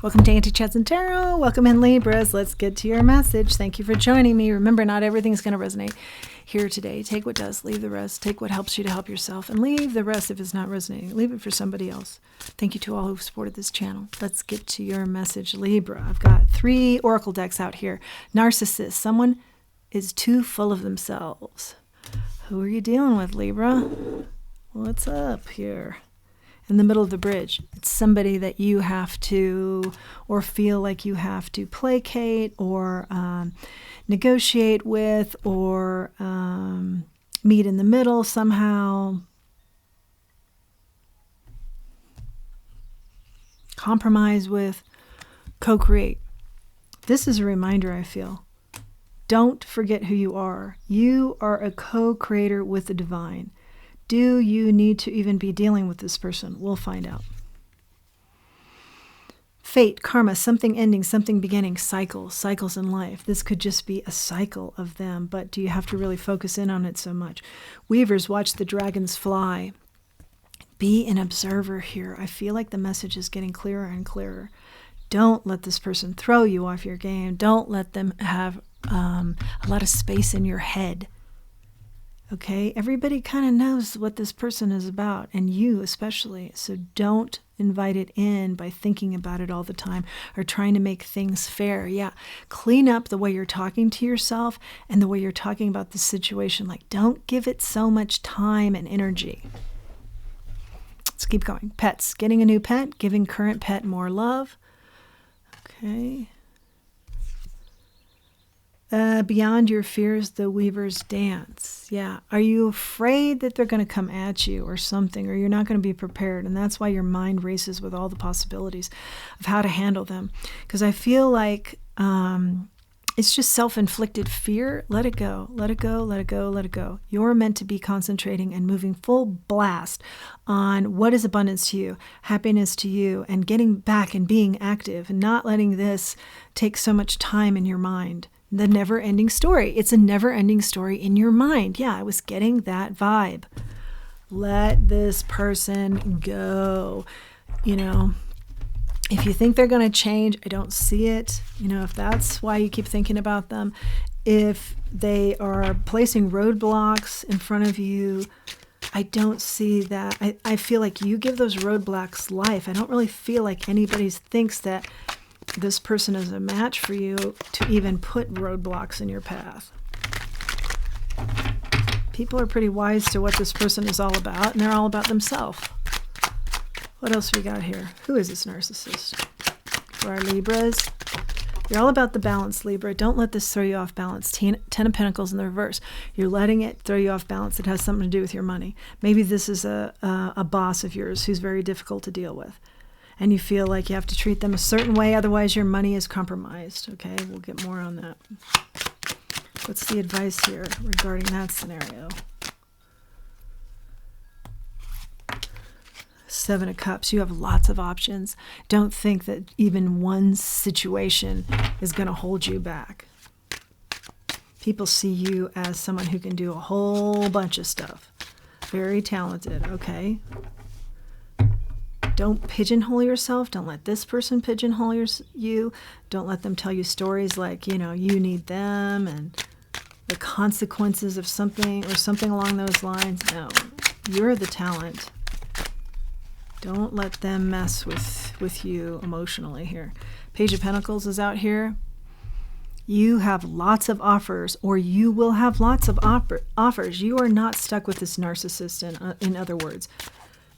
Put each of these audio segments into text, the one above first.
Welcome to Anti-Chats and Tarot. Welcome in, Libras. Let's get to your message. Thank you for joining me. Remember, not everything's going to resonate here today. Take what does, leave the rest. Take what helps you to help yourself, and leave the rest if it's not resonating. Leave it for somebody else. Thank you to all who've supported this channel. Let's get to your message, Libra. I've got 3 oracle decks out here. Narcissist. Someone is too full of themselves. Who are you dealing with, Libra? What's up here? In the middle of the bridge, it's somebody that you have to, or feel like you have to placate or negotiate with, or meet in the middle somehow. Compromise with, co-create. This is a reminder, I feel. Don't forget who you are. You are a co-creator with the divine. Do you need to even be dealing with this person? We'll find out. Fate, karma, something ending, something beginning, cycles in life. This could just be a cycle of them, but do you have to really focus in on it so much? Weavers, watch the dragons fly. Be an observer here. I feel like the message is getting clearer and clearer. Don't let this person throw you off your game. Don't let them have a lot of space in your head. Okay, everybody kind of knows what this person is about, and you especially. So don't invite it in by thinking about it all the time or trying to make things fair. Yeah, clean up the way you're talking to yourself and the way you're talking about the situation. Like, don't give it so much time and energy. Let's keep going. Pets, getting a new pet, giving current pet more love. Okay. Beyond your fears, the weavers dance. Yeah. Are you afraid that they're going to come at you or something, or you're not going to be prepared? And that's why your mind races with all the possibilities of how to handle them. Because I feel like it's just self-inflicted fear. Let it go. Let it go. Let it go. Let it go. You're meant to be concentrating and moving full blast on what is abundance to you, happiness to you, and getting back and being active and not letting this take so much time in your mind. The never-ending story. It's a never-ending story in your mind. Yeah, I was getting that vibe. Let this person go. You know, if you think they're going to change, I don't see it. You know, if that's why you keep thinking about them, if they are placing roadblocks in front of you, I don't see that. I feel like you give those roadblocks life. I don't really feel like anybody thinks that this person is a match for you to even put roadblocks in your path. People are pretty wise to what this person is all about, and they're all about themselves. What else we got here? Who is this narcissist? For our Libras, you're all about the balance, Libra. Don't let this throw you off balance. Ten of Pentacles in the reverse. You're letting it throw you off balance. It has something to do with your money. Maybe this is a boss of yours who's very difficult to deal with. And you feel like you have to treat them a certain way, otherwise your money is compromised. Okay, we'll get more on that. What's the advice here regarding that scenario? 7 of Cups. You have lots of options. Don't think that even one situation is going to hold you back. People see you as someone who can do a whole bunch of stuff. Very talented, okay? Don't pigeonhole yourself. Don't let this person pigeonhole you. Don't let them tell you stories like, you know, you need them and the consequences of something or something along those lines. No, you're the talent. Don't let them mess with you emotionally here. Page of Pentacles is out here. You have lots of offers, or you will have lots of offers. You are not stuck with this narcissist, in other words.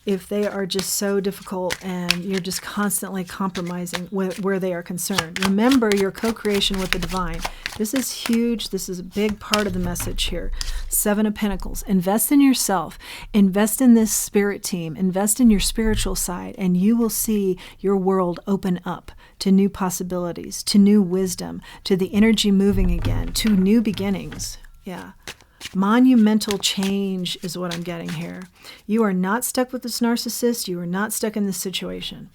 If they are just so difficult and you're just constantly compromising where they are concerned. Remember your co-creation with the divine. This is huge. This is a big part of the message here. 7 of Pentacles. Invest in yourself. Invest in this spirit team. Invest in your spiritual side, and you will see your world open up to new possibilities, to new wisdom, to the energy moving again, to new beginnings. Yeah. Monumental change is what I'm getting here. You are not stuck with this narcissist. You are not stuck in this situation.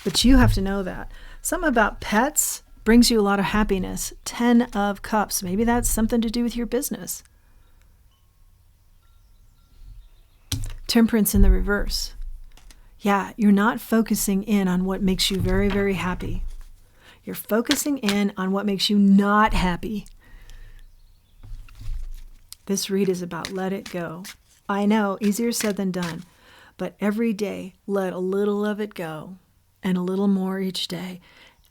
But you have to know that. Something about pets brings you a lot of happiness. 10 of Cups. Maybe that's something to do with your business. Temperance in the reverse. Yeah, you're not focusing in on what makes you very, very happy. You're focusing in on what makes you not happy. This read is about let it go. I know, easier said than done. But every day, let a little of it go and a little more each day.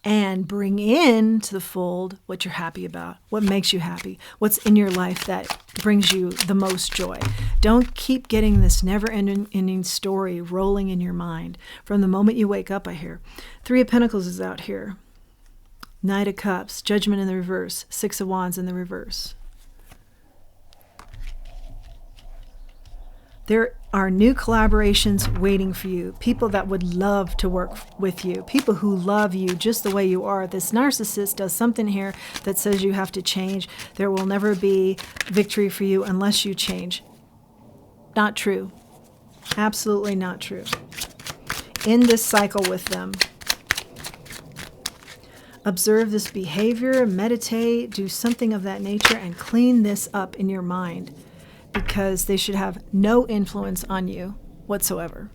And bring in to the fold what you're happy about, what makes you happy, what's in your life that brings you the most joy. Don't keep getting this never-ending story rolling in your mind from the moment you wake up, I hear. 3 of Pentacles is out here. Knight of Cups, Judgment in the reverse, 6 of Wands in the reverse. There are new collaborations waiting for you, people that would love to work with you, people who love you just the way you are. This narcissist does something here that says you have to change. There will never be victory for you unless you change. Not true. Absolutely not true. End this cycle with them. Observe this behavior, meditate, do something of that nature, and clean this up in your mind. Because they should have no influence on you whatsoever.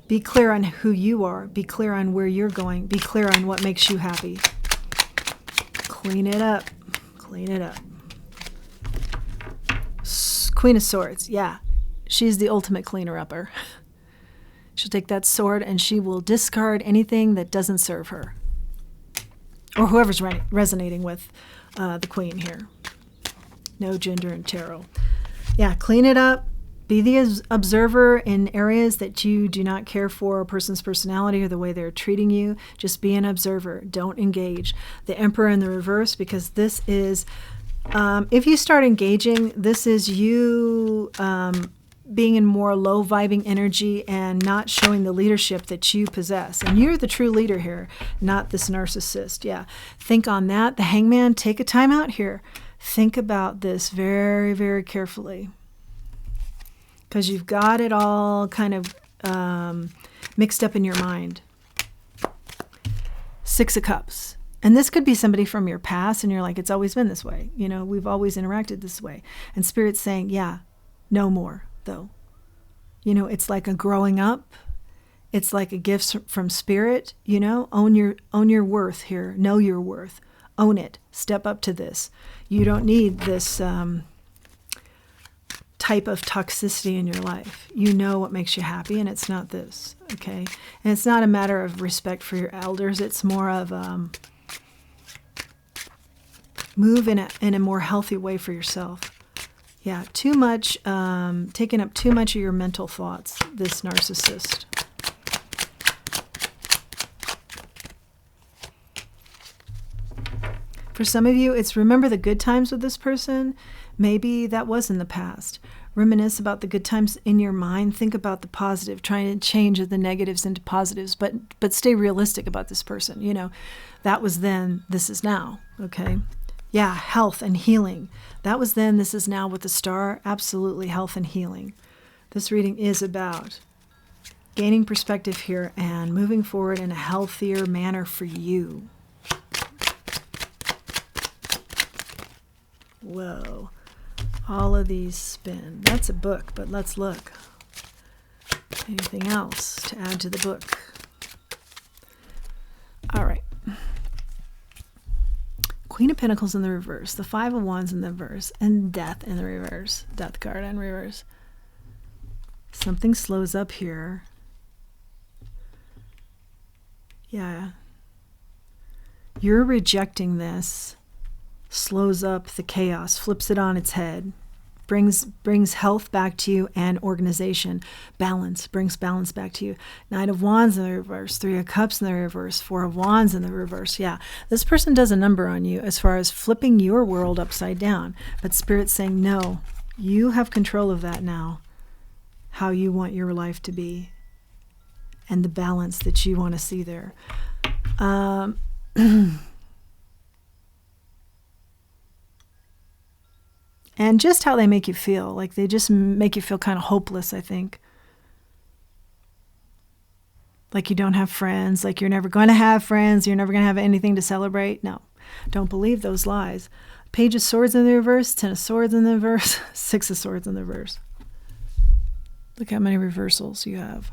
Be clear on who you are. Be clear on where you're going. Be clear on what makes you happy. Clean it up. Clean it up. Queen of Swords. Yeah, she's the ultimate cleaner-upper. She'll take that sword and she will discard anything that doesn't serve her. Or whoever's resonating with the Queen here. No gender in tarot. Yeah, clean it up. Be the observer in areas that you do not care for a person's personality or the way they're treating you. Just be an observer. Don't engage. The Emperor in the reverse, because this is, if you start engaging, this is you being in more low-vibing energy and not showing the leadership that you possess. And you're the true leader here, not this narcissist. Yeah, think on that. The Hangman, take a time out here. Think about this very, very carefully, because you've got it all kind of mixed up in your mind. 6 of Cups. And this could be somebody from your past, and you're like, it's always been this way. You know, we've always interacted this way. And Spirit's saying, yeah, no more, though. You know, it's like a growing up. It's like a gift from Spirit, you know. Own your worth here. Know your worth. Own it. Step up to this. You don't need this type of toxicity in your life. You know what makes you happy, and it's not this, okay? And it's not a matter of respect for your elders. It's more of move in a more healthy way for yourself. Yeah, too much, taking up too much of your mental thoughts, this narcissist. For some of you, it's remember the good times with this person. Maybe that was in the past. Reminisce about the good times in your mind. Think about the positive, trying to change the negatives into positives, but stay realistic about this person. You know, that was then, this is now, okay? Yeah, health and healing. That was then, this is now with the star. Absolutely health and healing. This reading is about gaining perspective here and moving forward in a healthier manner for you. Whoa, all of these spin. That's a book, but let's look. Anything else to add to the book? All right. Queen of Pentacles in the reverse, the 5 of Wands in the reverse, and Death in the reverse. Death card in reverse. Something slows up here. Yeah. You're rejecting this. Slows up the chaos, flips it on its head, brings health back to you and organization. Balance, brings balance back to you. 9 of Wands in the reverse, 3 of Cups in the reverse, 4 of Wands in the reverse. Yeah, this person does a number on you as far as flipping your world upside down. But Spirit's saying, no, you have control of that now, how you want your life to be and the balance that you want to see there. And just how they make you feel. Like they just make you feel kind of hopeless, I think. Like you don't have friends. Like you're never going to have friends. You're never going to have anything to celebrate. No, don't believe those lies. Page of Swords in the reverse. 10 of Swords in the reverse. 6 of Swords in the reverse. Look how many reversals you have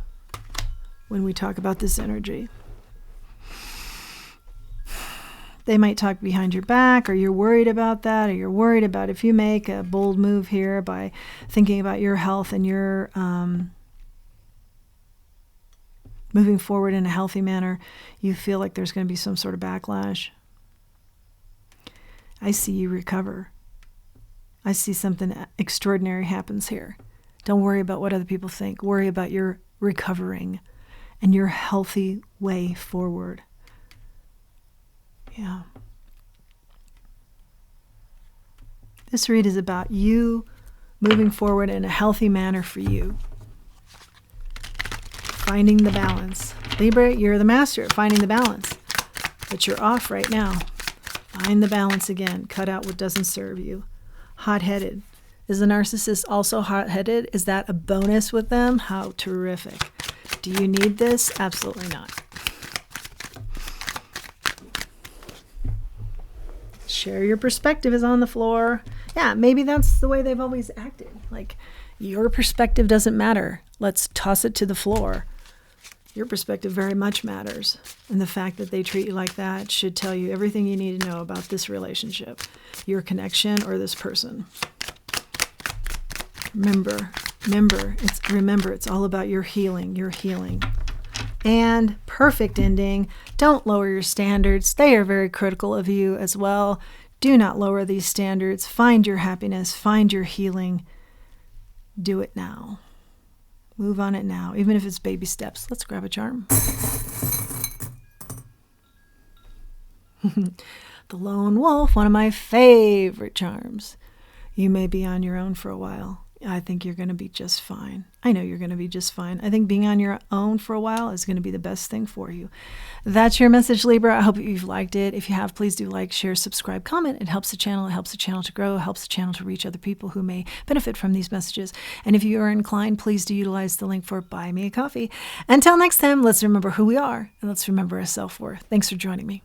when we talk about this energy. They might talk behind your back, or you're worried about that, or you're worried about if you make a bold move here by thinking about your health and your moving forward in a healthy manner, you feel like there's going to be some sort of backlash. I see you recover. I see something extraordinary happens here. Don't worry about what other people think. Worry about your recovering and your healthy way forward. Yeah. This read is about you moving forward in a healthy manner for you. Finding the balance. Libra, you're the master at finding the balance. But you're off right now. Find the balance again. Cut out what doesn't serve you. Hot-headed. Is the narcissist also hot-headed? Is that a bonus with them? How terrific. Do you need this? Absolutely not. Share your perspective is on the floor. Yeah, maybe that's the way they've always acted. Like, your perspective doesn't matter. Let's toss it to the floor. Your perspective very much matters. And the fact that they treat you like that should tell you everything you need to know about this relationship, your connection, or this person. Remember, it's all about your healing. And perfect ending. Don't lower your standards. They are very critical of you as well. Do not lower these standards. Find your happiness. Find your healing. Do it now. Move on it now, even if it's baby steps. Let's grab a charm. The Lone Wolf, one of my favorite charms. You may be on your own for a while. I think you're going to be just fine. I know you're going to be just fine. I think being on your own for a while is going to be the best thing for you. That's your message, Libra. I hope you've liked it. If you have, please do like, share, subscribe, comment. It helps the channel. It helps the channel to grow. It helps the channel to reach other people who may benefit from these messages. And if you are inclined, please do utilize the link for Buy Me a Coffee. Until next time, let's remember who we are and let's remember our self-worth. Thanks for joining me.